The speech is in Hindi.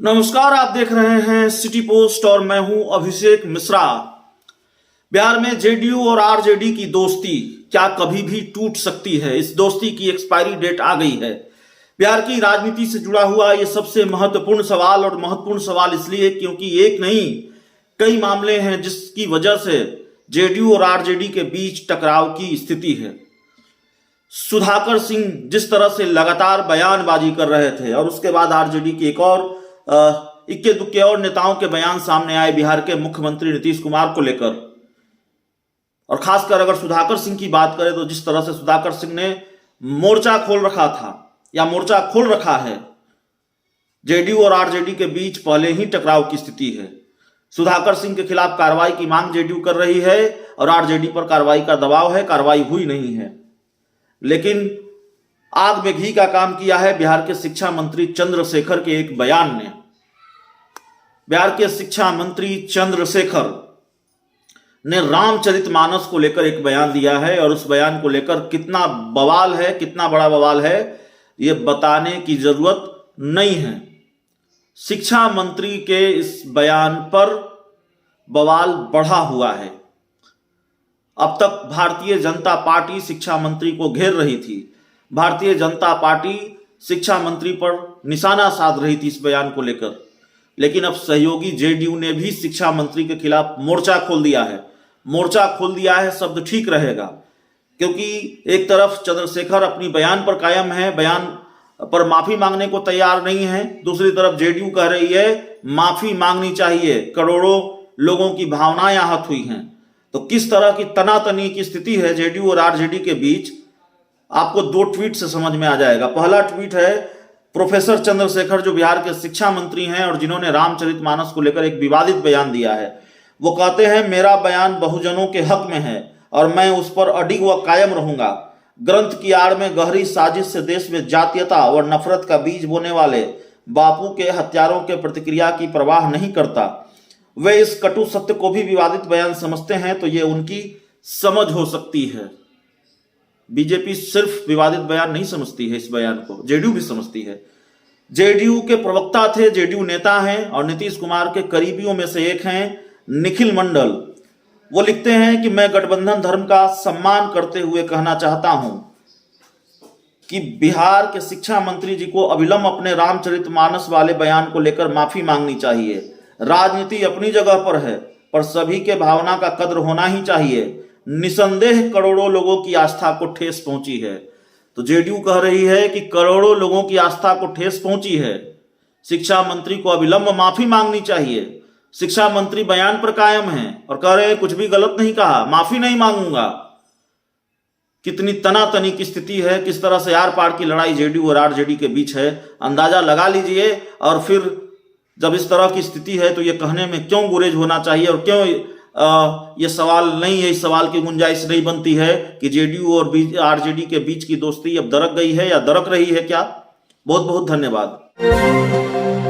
नमस्कार, आप देख रहे हैं सिटी पोस्ट और मैं हूं अभिषेक मिश्रा। बिहार में जेडीयू और आरजेडी की दोस्ती क्या कभी भी टूट सकती है? इस दोस्ती की एक्सपायरी डेट आ गई है। बिहार की राजनीति से जुड़ा हुआ यह सबसे महत्वपूर्ण सवाल, और महत्वपूर्ण सवाल इसलिए क्योंकि एक नहीं कई मामले हैं जिसकी वजह से जेडीयू और आरजेडी के बीच टकराव की स्थिति है। सुधाकर सिंह जिस तरह से लगातार बयानबाजी कर रहे थे और उसके बाद आरजेडी के एक और इक्के दुक्के और नेताओं के बयान सामने आए बिहार के मुख्यमंत्री नीतीश कुमार को लेकर, और खासकर अगर सुधाकर सिंह की बात करें तो जिस तरह से सुधाकर सिंह ने मोर्चा खोल रखा था या मोर्चा खोल रखा है, जेडीयू और आरजेडी के बीच पहले ही टकराव की स्थिति है। सुधाकर सिंह के खिलाफ कार्रवाई की मांग जेडीयू कर रही है और आरजेडी पर कार्रवाई का दबाव है। कार्रवाई हुई नहीं है, लेकिन आग में घी का काम किया है बिहार के शिक्षा मंत्री चंद्रशेखर के एक बयान ने। बिहार के शिक्षा मंत्री चंद्रशेखर ने रामचरितमानस को लेकर एक बयान दिया है, और उस बयान को लेकर कितना बवाल है, कितना बड़ा बवाल है, यह बताने की जरूरत नहीं है। शिक्षा मंत्री के इस बयान पर बवाल बढ़ा हुआ है। अब तक भारतीय जनता पार्टी शिक्षा मंत्री को घेर रही थी, भारतीय जनता पार्टी शिक्षा मंत्री पर निशाना साध रही थी इस बयान को लेकर, लेकिन अब सहयोगी जेडीयू ने भी शिक्षा मंत्री के खिलाफ मोर्चा खोल दिया है। मोर्चा खोल दिया है शब्द ठीक रहेगा, क्योंकि एक तरफ चंद्रशेखर अपनी बयान पर कायम है, बयान पर माफी मांगने को तैयार नहीं है, दूसरी तरफ जेडीयू कह रही है माफी मांगनी चाहिए, करोड़ों लोगों की भावनाएं आहत हुई हैं। तो किस तरह की तनातनी की स्थिति है जेडीयू और आरजेडी के बीच, आपको दो ट्वीट से समझ में आ जाएगा। पहला ट्वीट है प्रोफेसर चंद्रशेखर, जो बिहार के शिक्षा मंत्री हैं और जिन्होंने रामचरितमानस को लेकर एक विवादित बयान दिया है। वो कहते हैं, मेरा बयान बहुजनों के हक में है और मैं उस पर अडिग व कायम रहूंगा। ग्रंथ की आड़ में गहरी साजिश से देश में जातीयता और नफरत का बीज बोने वाले बापू के हत्यारों के प्रतिक्रिया की परवाह नहीं करता। वे इस कटु सत्य को भी विवादित बयान समझते हैं तो ये उनकी समझ हो सकती है। बीजेपी सिर्फ विवादित बयान नहीं समझती है, इस बयान को जेडीयू भी समझती है। जेडीयू के प्रवक्ता थे, जेडीयू नेता हैं और नीतीश कुमार के करीबियों में से एक हैं निखिल मंडल। वो लिखते हैं कि मैं गठबंधन धर्म का सम्मान करते हुए कहना चाहता हूं कि बिहार के शिक्षा मंत्री जी को अविलंब अपने रामचरितमानस वाले बयान को लेकर माफी मांगनी चाहिए। राजनीति अपनी जगह पर है, पर सभी के भावना का कद्र होना ही चाहिए। निसंदेह करोड़ों लोगों की आस्था को ठेस पहुंची है। तो जेडीयू कह रही है कि करोड़ों लोगों की आस्था को ठेस पहुंची है, शिक्षा मंत्री को अविलंब माफी मांगनी चाहिए। शिक्षा मंत्री बयान पर कायम हैं और कह रहे हैं कुछ भी गलत नहीं कहा, माफी नहीं मांगूंगा। कितनी तनातनी की स्थिति है, किस तरह से आर पार की लड़ाई जेडीयू और आरजेडी के बीच है, अंदाजा लगा लीजिए। और फिर जब इस तरह की स्थिति है तो ये कहने में क्यों गुरेज होना चाहिए और क्यों ये सवाल नहीं है, इस सवाल की गुंजाइश नहीं बनती है कि जेडीयू और आरजेडी के बीच की दोस्ती अब दरक गई है या दरक रही है क्या? बहुत बहुत धन्यवाद।